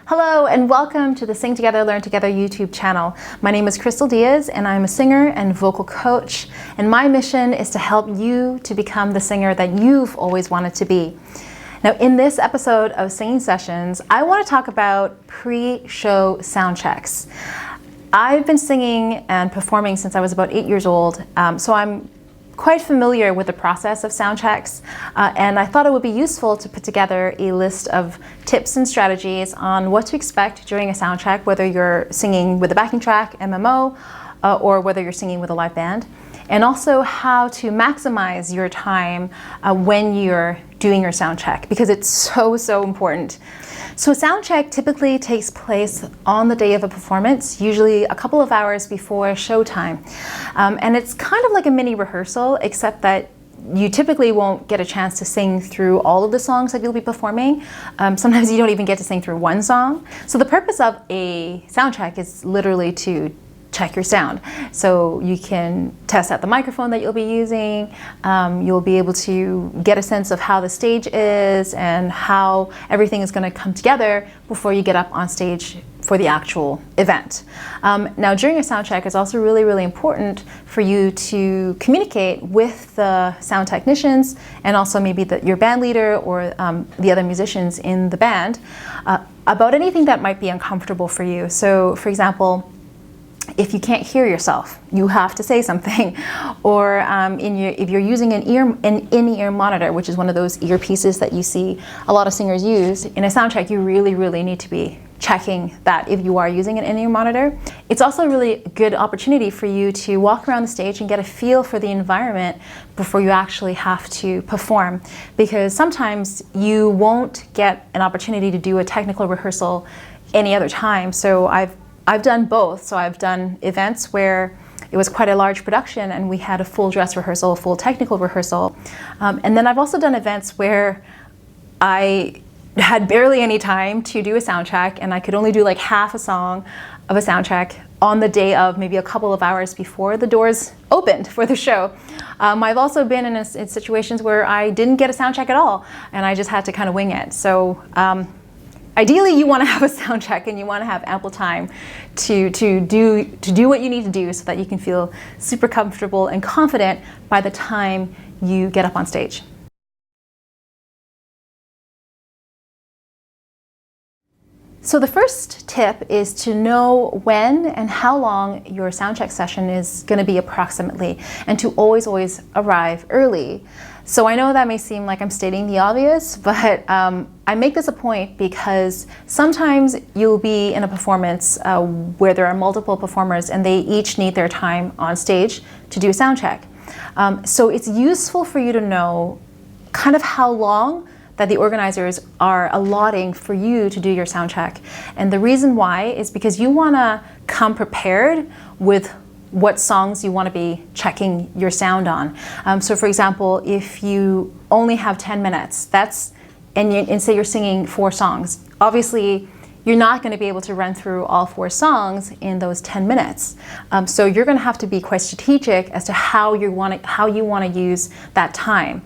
Hello and welcome to the Sing Together, Learn Together YouTube channel. My name is Crystal Diaz and I'm a singer and vocal coach, and my mission is to help you to become the singer that you've always wanted to be. Now in this episode of Singing Sessions, I want to talk about pre-show sound checks. I've been singing and performing since I was about 8 years old, so I'm quite familiar with the process of sound checks, and I thought it would be useful to put together a list of tips and strategies on what to expect during a sound check, whether you're singing with a backing track, MMO, or whether you're singing with a live band, and also how to maximize your time when you're doing your sound check, because it's so important. So a sound check typically takes place on the day of a performance, usually a couple of hours before showtime. And it's kind of like a mini rehearsal, except that you typically won't get a chance to sing through all of the songs that you'll be performing. Sometimes you don't even get to sing through one song. So the purpose of a sound check is literally to check your sound. So you can test out the microphone that you'll be using. You'll be able to get a sense of how the stage is and how everything is going to come together before you get up on stage for the actual event. Now during a sound check, it's also really important for you to communicate with the sound technicians and also maybe your band leader or the other musicians in the band about anything that might be uncomfortable for you. So for example, if you can't hear yourself, you have to say something. Or if you're using an in-ear monitor, which is one of those earpieces that you see a lot of singers use, in a sound check you really need to be checking that if you are using an in-ear monitor. It's also a really good opportunity for you to walk around the stage and get a feel for the environment before you actually have to perform, because sometimes you won't get an opportunity to do a technical rehearsal any other time. So I've done both. So I've done events where it was quite a large production and we had a full dress rehearsal, a full technical rehearsal. And then I've also done events where I had barely any time to do a sound check and I could only do like half a song of a sound check on the day of, maybe a couple of hours before the doors opened for the show. I've also been in situations where I didn't get a sound check at all and I just had to kind of wing it. So ideally, you want to have a sound check and you want to have ample time to do what you need to do so that you can feel super comfortable and confident by the time you get up on stage. So the first tip is to know when and how long your sound check session is going to be approximately, and to always arrive early. So I know that may seem like I'm stating the obvious, but I make this a point because sometimes you'll be in a performance where there are multiple performers and they each need their time on stage to do a sound check. So it's useful for you to know kind of how long that the organizers are allotting for you to do your sound check. And the reason why is because you want to come prepared with what songs you want to be checking your sound on. So for example, if you only have 10 minutes, and say you're singing 4 songs, obviously you're not going to be able to run through all 4 songs in those 10 minutes. So you're going to have to be quite strategic as to how you want to use that time.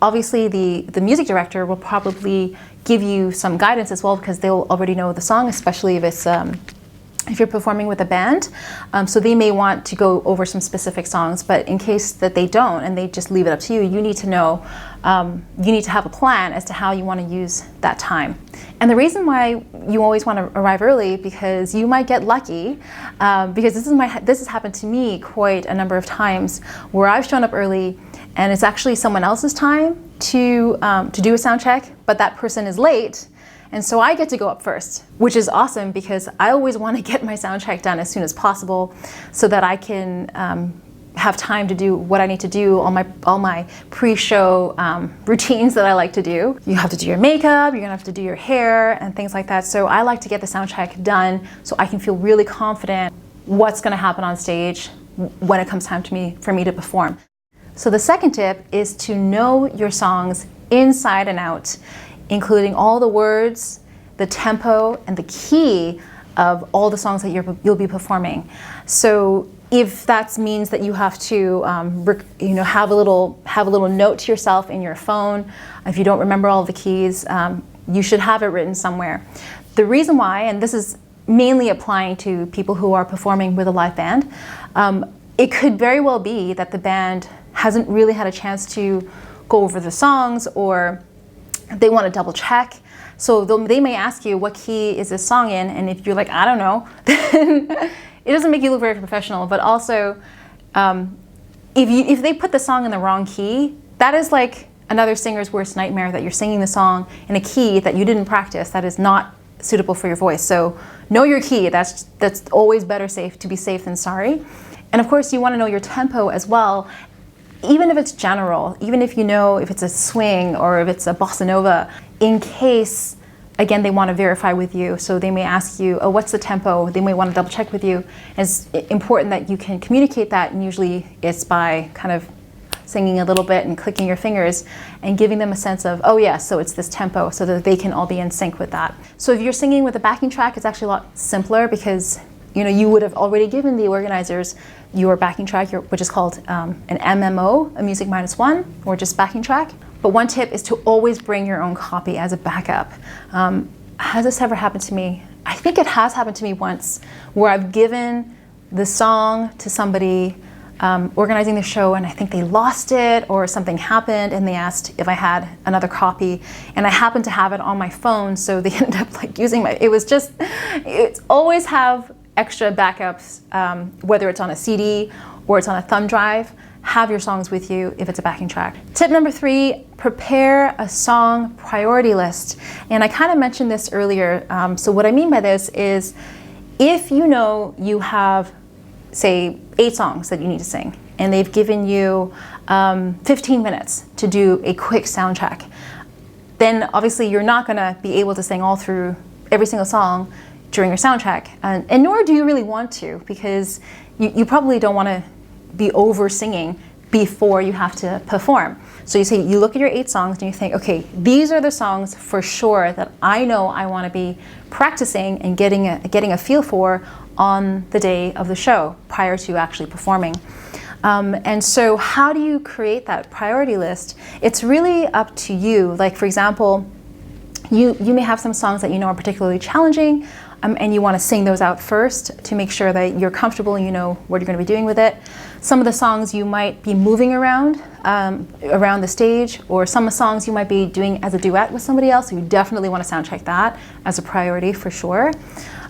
Obviously the music director will probably give you some guidance as well, because they'll already know the song, especially if you're performing with a band. So they may want to go over some specific songs, but in case that they don't and they just leave it up to you, you need to know, you need to have a plan as to how you want to use that time. And the reason why you always want to arrive early, because you might get lucky, because this has happened to me quite a number of times where I've shown up early and it's actually someone else's time to do a sound check, but that person is late. And so I get to go up first, which is awesome because I always want to get my sound check done as soon as possible so that I can have time to do what I need to do, all my pre-show routines that I like to do. You have to do your makeup, you're gonna have to do your hair and things like that. So I like to get the sound check done so I can feel really confident what's gonna happen on stage when it comes time for me to perform. So the second tip is to know your songs inside and out, including all the words, the tempo, and the key of all the songs that you'll be performing. So if that means that you have to have a little note to yourself in your phone, if you don't remember all the keys, you should have it written somewhere. The reason why, and this is mainly applying to people who are performing with a live band, it could very well be that the band hasn't really had a chance to go over the songs, or they want to double check. So they may ask you, what key is this song in? And if you're like, I don't know, then it doesn't make you look very professional. But also, if they put the song in the wrong key, that is like another singer's worst nightmare, that you're singing the song in a key that you didn't practice, that is not suitable for your voice. So know your key. That's always better to be safe than sorry. And of course, you want to know your tempo as well, even if it's general, even if you know if it's a swing or if it's a bossa nova, in case, again, they want to verify with you. So they may ask you, oh, what's the tempo? They may want to double check with you. It's important that you can communicate that, and usually it's by kind of singing a little bit and clicking your fingers and giving them a sense of, oh yeah, so it's this tempo, so that they can all be in sync with that. So if you're singing with a backing track, it's actually a lot simpler, because you would have already given the organizers your backing track, which is called an MMO, a music -1, or just backing track. But one tip is to always bring your own copy as a backup. Has this ever happened to me? I think it has happened to me once, where I've given the song to somebody organizing the show, and I think they lost it or something happened, and they asked if I had another copy, and I happened to have it on my phone, so they ended up like using it's always have extra backups, whether it's on a CD or it's on a thumb drive. Have your songs with you if it's a backing track. Tip number 3, prepare a song priority list. And I kind of mentioned this earlier. So what I mean by this is, if you know you have, say, 8 songs that you need to sing, and they've given you 15 minutes to do a quick sound check, then obviously you're not going to be able to sing all through every single song during your sound check, and nor do you really want to, because you probably don't want to be over singing before you have to perform. So you look at your 8 songs and you think, okay, these are the songs for sure that I know I want to be practicing and getting a feel for on the day of the show prior to actually performing. And so how do you create that priority list? It's really up to you. Like, for example, you may have some songs that you know are particularly challenging, and you want to sing those out first to make sure that you're comfortable and you know what you're going to be doing with it. Some of the songs you might be moving around the stage, or some songs you might be doing as a duet with somebody else, so you definitely want to sound check that as a priority for sure.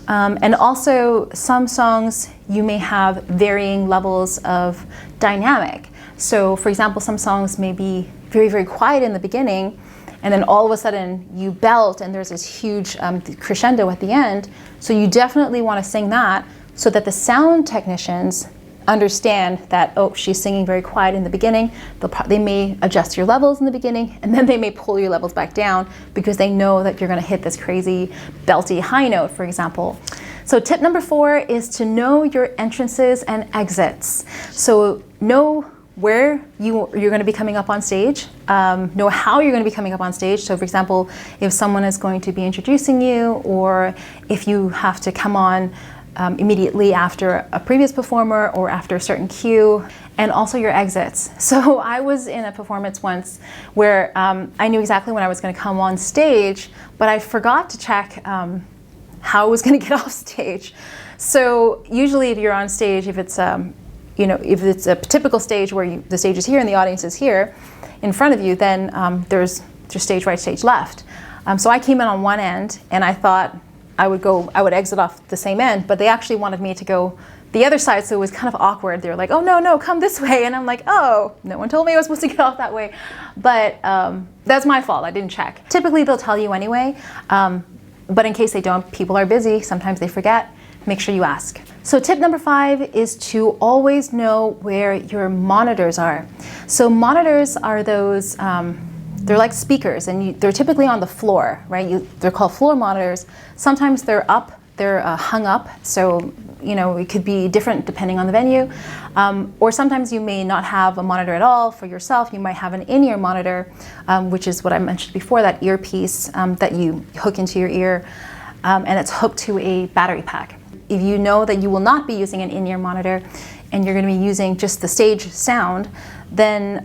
And also, some songs you may have varying levels of dynamic. So for example, some songs may be very, very quiet in the beginning, and then all of a sudden you belt and there's this huge crescendo at the end. So you definitely want to sing that, so that the sound technicians understand that, oh, she's singing very quiet in the beginning. They may adjust your levels in the beginning, and then they may pull your levels back down, because they know that you're going to hit this crazy belty high note, for example. So tip number 4 is to know your entrances and exits. So know where you're going to be coming up on stage, know how you're going to be coming up on stage. So for example, if someone is going to be introducing you, or if you have to come on immediately after a previous performer or after a certain cue, and also your exits. So I was in a performance once where I knew exactly when I was going to come on stage, but I forgot to check how I was going to get off stage. So usually if you're on stage, if it's if it's a typical stage where the stage is here and the audience is here in front of you, then there's stage right, stage left. So I came in on one end, and I thought I would exit off the same end, but they actually wanted me to go the other side, so it was kind of awkward. They were like, oh, no, come this way. And I'm like, oh, no one told me I was supposed to get off that way. But that's my fault, I didn't check. Typically they'll tell you anyway, but in case they don't, people are busy, sometimes they forget, make sure you ask. So tip number 5 is to always know where your monitors are. So monitors are those, they're like speakers, and they're typically on the floor, right? They're called floor monitors. Sometimes they're up, they're hung up, so it could be different depending on the venue. Or sometimes you may not have a monitor at all for yourself. You might have an in-ear monitor, which is what I mentioned before, that earpiece that you hook into your ear, and it's hooked to a battery pack. If you know that you will not be using an in-ear monitor and you're going to be using just the stage sound, then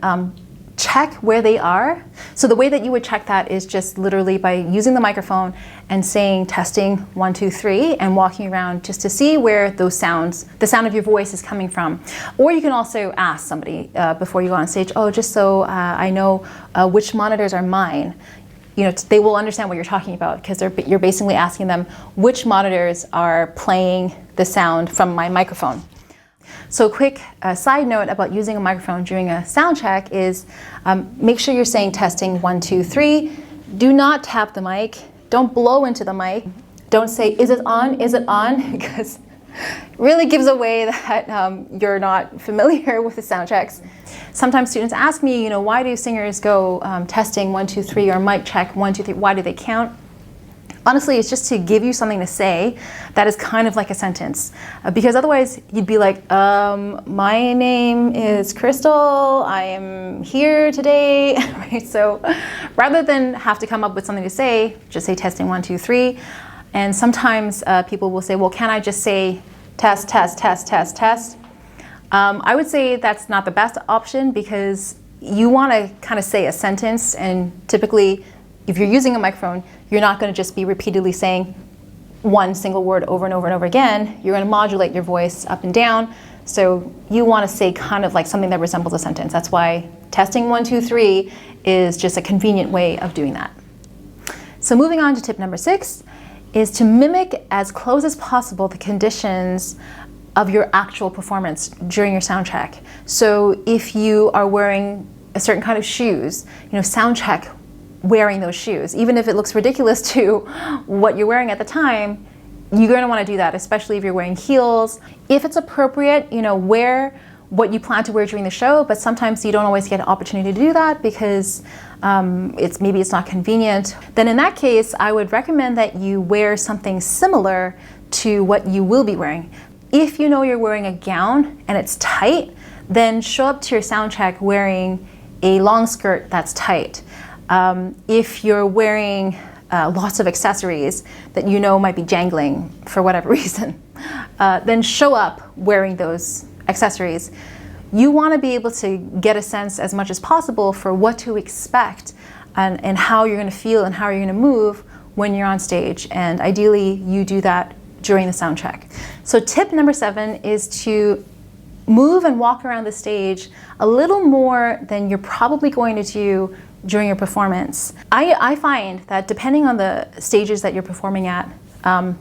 check where they are. So the way that you would check that is just literally by using the microphone and saying testing 1, 2, 3 and walking around just to see where those sounds, the sound of your voice is coming from. Or you can also ask somebody before you go on stage, oh, just so I know which monitors are mine. You know, they will understand what you're talking about because you're basically asking them which monitors are playing the sound from my microphone. So a quick side note about using a microphone during a sound check is make sure you're saying testing 1, 2, 3. Do not tap the mic. Don't blow into the mic. Don't say, is it on? Is it on? Because it really gives away that you're not familiar with the sound checks. Sometimes students ask me, you know, why do singers go testing 1, 2, 3 or mic check 1, 2, 3? Why do they count? Honestly, it's just to give you something to say that is kind of like a sentence. Because otherwise you'd be like, my name is Crystal, I am here today. Right? So rather than have to come up with something to say, just say testing 1, 2, 3. And sometimes people will say, well, can I just say test, test, test, test, test? I would say that's not the best option because you want to kind of say a sentence, and typically if you're using a microphone, you're not going to just be repeatedly saying one single word over and over and over again. You're going to modulate your voice up and down. So you want to say kind of like something that resembles a sentence. That's why testing 1, 2, 3 is just a convenient way of doing that. So moving on to tip number 6 is to mimic as close as possible the conditions of your actual performance during your sound check. So if you are wearing a certain kind of shoes, you know, sound check wearing those shoes. Even if it looks ridiculous to what you're wearing at the time, you're going to want to do that, especially if you're wearing heels. If it's appropriate, you know, wear what you plan to wear during the show, but sometimes you don't always get an opportunity to do that because maybe it's not convenient. Then in that case, I would recommend that you wear something similar to what you will be wearing. If you know you're wearing a gown and it's tight, then show up to your sound check wearing a long skirt that's tight. If you're wearing lots of accessories that you know might be jangling for whatever reason, then show up wearing those accessories. You want to be able to get a sense as much as possible for what to expect and how you're going to feel and how you're going to move when you're on stage. And ideally, you do that during the sound check. So tip number 7 is to move and walk around the stage a little more than you're probably going to do during your performance. I find that depending on the stages that you're performing at,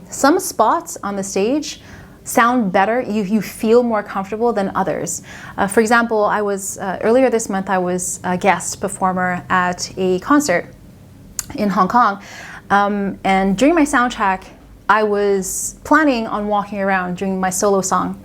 some spots on the stage sound better, you feel more comfortable than others. For example, I was earlier this month I was a guest performer at a concert in Hong Kong, and during my sound check I was planning on walking around during my solo song,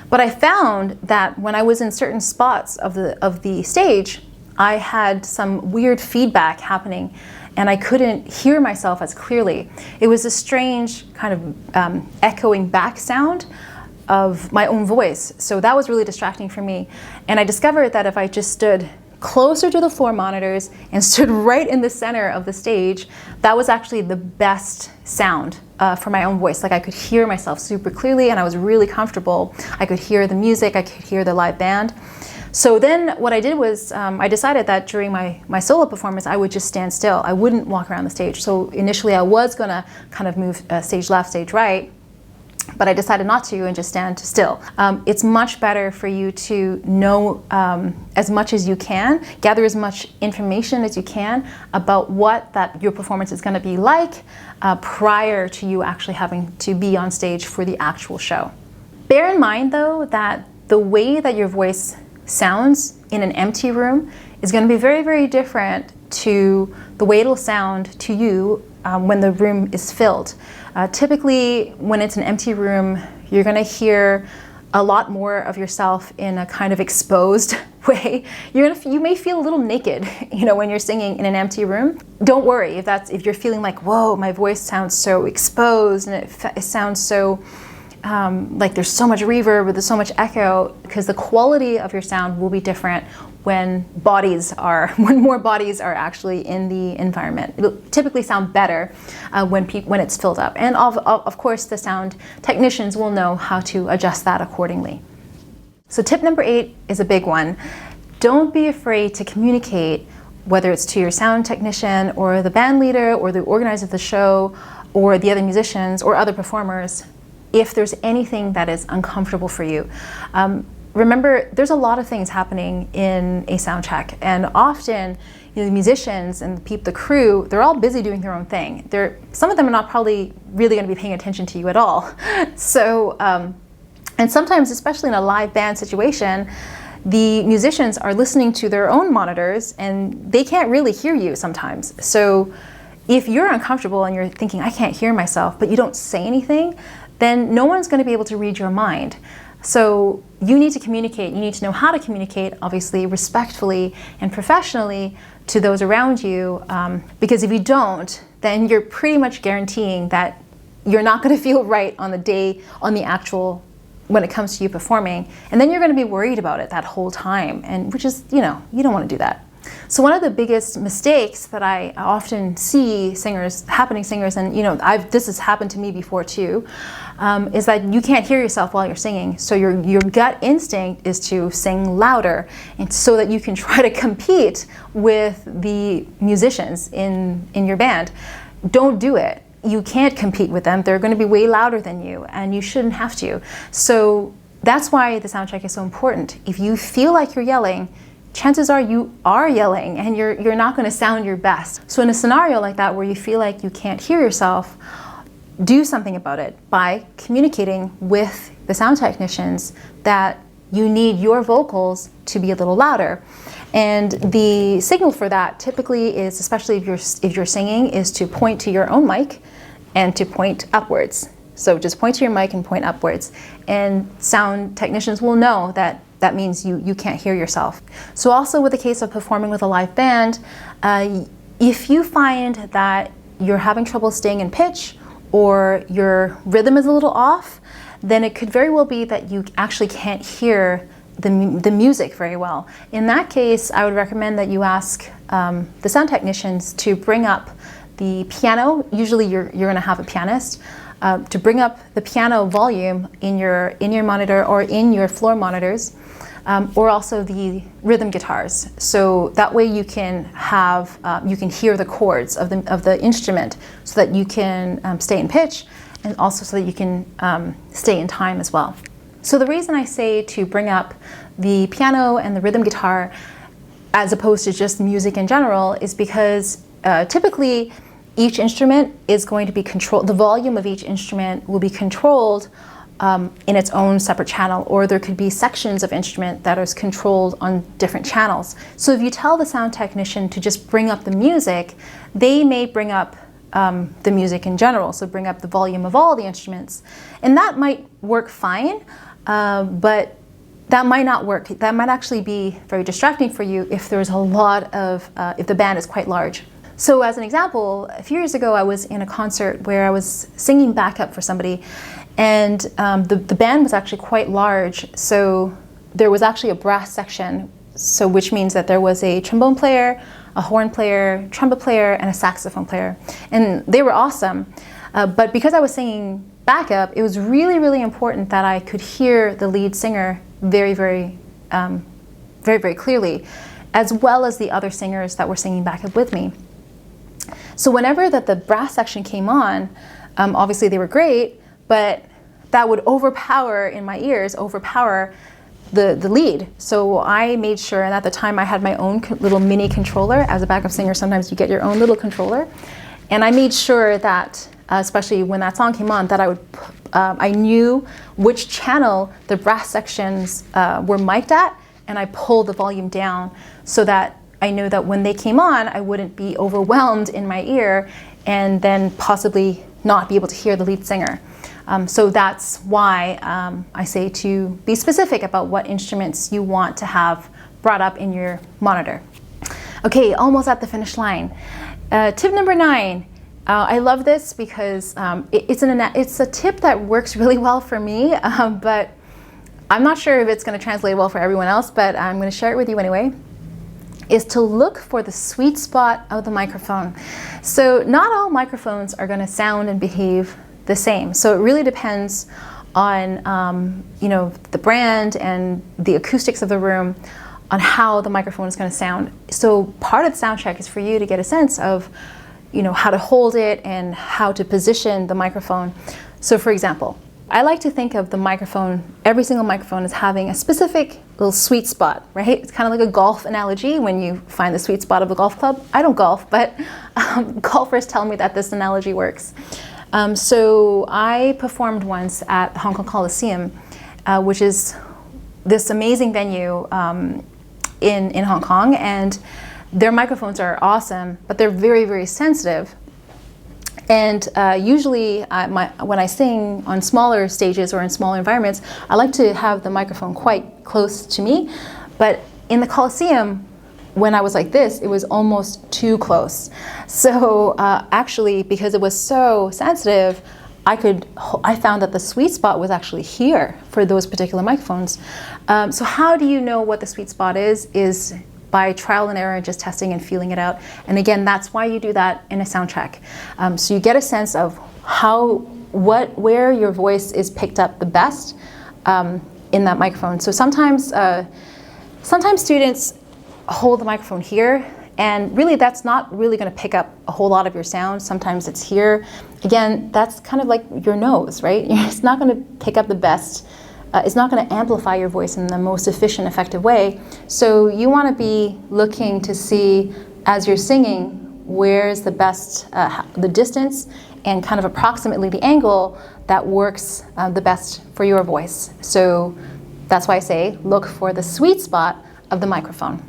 but I found that when I was in certain spots of the stage, I had some weird feedback happening and I couldn't hear myself as clearly. It was a strange kind of echoing back sound of my own voice. So that was really distracting for me. And I discovered that if I just stood closer to the floor monitors and stood right in the center of the stage, that was actually the best sound for my own voice. Like I could hear myself super clearly and I was really comfortable. I could hear the music, I could hear the live band. So then what I did was I decided that during my solo performance, I would just stand still. I wouldn't walk around the stage. So initially I was gonna kind of move stage left, stage right, but I decided not to and just stand still. It's much better for you to know as much as you can, gather as much information as you can about what your performance is gonna be like prior to you actually having to be on stage for the actual show. Bear in mind though that the way that your voice sounds in an empty room is going to be very, very different to the way it'll sound to you when the room is filled. Typically, when it's an empty room, you're going to hear a lot more of yourself in a kind of exposed way. You may feel a little naked, you know, when you're singing in an empty room. Don't worry if you're feeling like, whoa, my voice sounds so exposed and it sounds so like there's so much reverb or there's so much echo, because the quality of your sound will be different when more bodies are actually in the environment. It'll typically sound better when it's filled up. And of course, the sound technicians will know how to adjust that accordingly. So tip number 8 is a big one. don't be afraid to communicate, whether it's to your sound technician or the band leader or the organizer of the show or the other musicians or other performers, if there's anything that is uncomfortable for you. Remember, there's a lot of things happening in a sound check, and often the musicians and the crew, they're all busy doing their own thing. Some of them are not probably really going to be paying attention to you at all. So, and sometimes, especially in a live band situation, the musicians are listening to their own monitors and they can't really hear you sometimes. So if you're uncomfortable and you're thinking, I can't hear myself, but you don't say anything, then no one's going to be able to read your mind. So you need to communicate. You need to know how to communicate, obviously, respectfully and professionally to those around you, because if you don't, then you're pretty much guaranteeing that you're not going to feel right on the day, when it comes to you performing, and then you're going to be worried about it that whole time, and which is, you don't want to do that. So one of the biggest mistakes that I often see happening singers, and this has happened to me before too, is that you can't hear yourself while you're singing. So your gut instinct is to sing louder, and so that you can try to compete with the musicians in your band. Don't do it. You can't compete with them. They're going to be way louder than you, and you shouldn't have to. So that's why the sound check is so important. If you feel like you're yelling, chances are you are yelling and you're not going to sound your best. So in a scenario like that where you feel like you can't hear yourself, do something about it by communicating with the sound technicians that you need your vocals to be a little louder. And the signal for that typically is, especially if you're singing, is to point to your own mic and to point upwards. So just point to your mic and point upwards. And sound technicians will know that that means you can't hear yourself. So also with the case of performing with a live band, if you find that you're having trouble staying in pitch or your rhythm is a little off, then it could very well be that you actually can't hear the music very well. In that case, I would recommend that you ask the sound technicians to bring up the piano. Usually you're going to have a pianist, to bring up the piano volume in your monitor or in your floor monitors, or also the rhythm guitars. So that way you can hear the chords of the instrument, so that you can stay in pitch, and also so that you can stay in time as well. So the reason I say to bring up the piano and the rhythm guitar as opposed to just music in general is because typically each instrument is going to be controlled, the volume of each instrument will be controlled in its own separate channel, or there could be sections of instrument that is controlled on different channels. So if you tell the sound technician to just bring up the music, they may bring up the music in general, so bring up the volume of all the instruments. And that might work fine, but that might not work. That might actually be very distracting for you if there's a lot of, if the band is quite large. So as an example, a few years ago I was in a concert where I was singing backup for somebody, and the band was actually quite large, so there was actually a brass section, so which means that there was a trombone player, a horn player, trumpet player, and a saxophone player. And they were awesome, but because I was singing backup, it was really, really important that I could hear the lead singer very, very clearly, as well as the other singers that were singing backup with me. So whenever that the brass section came on, obviously they were great, but that would overpower the lead. So I made sure, and at the time I had my own little mini controller. As a backup singer, sometimes you get your own little controller. And I made sure that, especially when that song came on, that I knew which channel the brass sections were mic'd at, and I pulled the volume down so that I knew that when they came on, I wouldn't be overwhelmed in my ear and then possibly not be able to hear the lead singer. So that's why I say to be specific about what instruments you want to have brought up in your monitor. Okay, almost at the finish line. Tip number 9. I love this because it's a tip that works really well for me, but I'm not sure if it's going to translate well for everyone else, but I'm going to share it with you anyway, is to look for the sweet spot of the microphone. So not all microphones are going to sound and behave the same. So it really depends on the brand and the acoustics of the room how the microphone is going to sound. So part of the sound check is for you to get a sense of, how to hold it and how to position the microphone. So for example, I like to think of the microphone, every single microphone, as having a specific little sweet spot, right? It's kind of like a golf analogy when you find the sweet spot of a golf club. I don't golf, but golfers tell me that this analogy works. So I performed once at the Hong Kong Coliseum, which is this amazing venue in Hong Kong, and their microphones are awesome, but they're very, very sensitive. And usually when I sing on smaller stages or in smaller environments, I like to have the microphone quite close to me. But in the Coliseum, when I was like this, it was almost too close. So actually, because it was so sensitive, I found that the sweet spot was actually here for those particular microphones. So how do you know what the sweet spot is by trial and error, just testing and feeling it out. And again, that's why you do that in a sound check. So you get a sense of where your voice is picked up the best in that microphone. So sometimes students hold the microphone here, and really that's not really going to pick up a whole lot of your sound. Sometimes it's here. Again, that's kind of like your nose, right? It's not going to pick up the best. It's not going to amplify your voice in the most efficient, effective way. So you want to be looking to see, as you're singing, where's the best, the distance and kind of approximately the angle that works the best for your voice. So that's why I say look for the sweet spot of the microphone.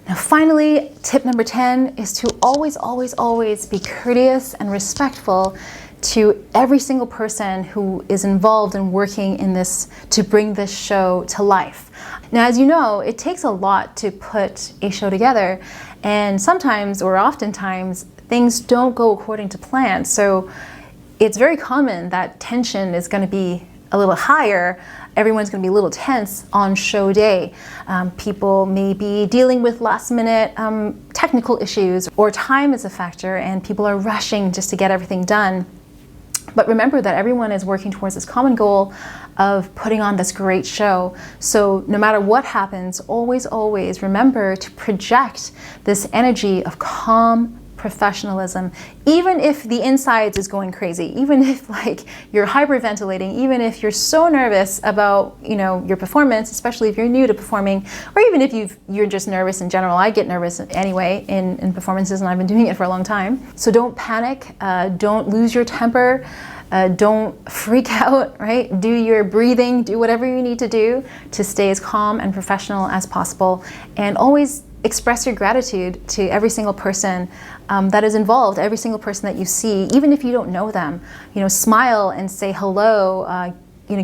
Now finally, tip number 10 is to always, always, always be courteous and respectful to every single person who is involved in working in this to bring this show to life. Now, as you know, it takes a lot to put a show together, and sometimes or oftentimes things don't go according to plan. So it's very common that tension is going to be a little higher. Everyone's going to be a little tense on show day. People may be dealing with last minute technical issues, or time is a factor and people are rushing just to get everything done. But remember that everyone is working towards this common goal of putting on this great show. So no matter what happens, always, always remember to project this energy of calm professionalism, even if the insides is going crazy, even if like you're hyperventilating, even if you're so nervous about your performance, especially if you're new to performing, or even if you're just nervous in general. I get nervous anyway in performances, and I've been doing it for a long time. So don't panic, don't lose your temper, don't freak out, right? Do your breathing, do whatever you need to do to stay as calm and professional as possible, and always express your gratitude to every single person that is involved, every single person that you see, even if you don't know them. Smile and say hello,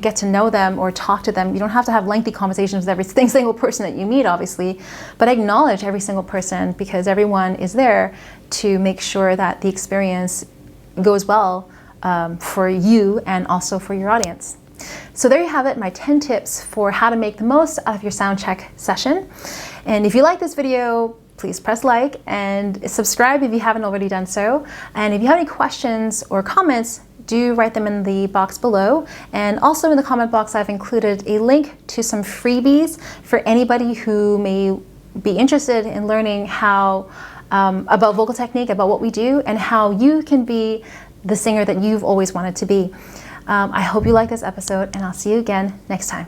get to know them or talk to them. You don't have to have lengthy conversations with every single person that you meet, obviously, but acknowledge every single person, because everyone is there to make sure that the experience goes well for you and also for your audience. So there you have it, my 10 tips for how to make the most out of your sound check session. And if you like this video, please press like and subscribe if you haven't already done so. And if you have any questions or comments, do write them in the box below. And also in the comment box, I've included a link to some freebies for anybody who may be interested in learning how about vocal technique, about what we do, and how you can be the singer that you've always wanted to be. I hope you like this episode, and I'll see you again next time.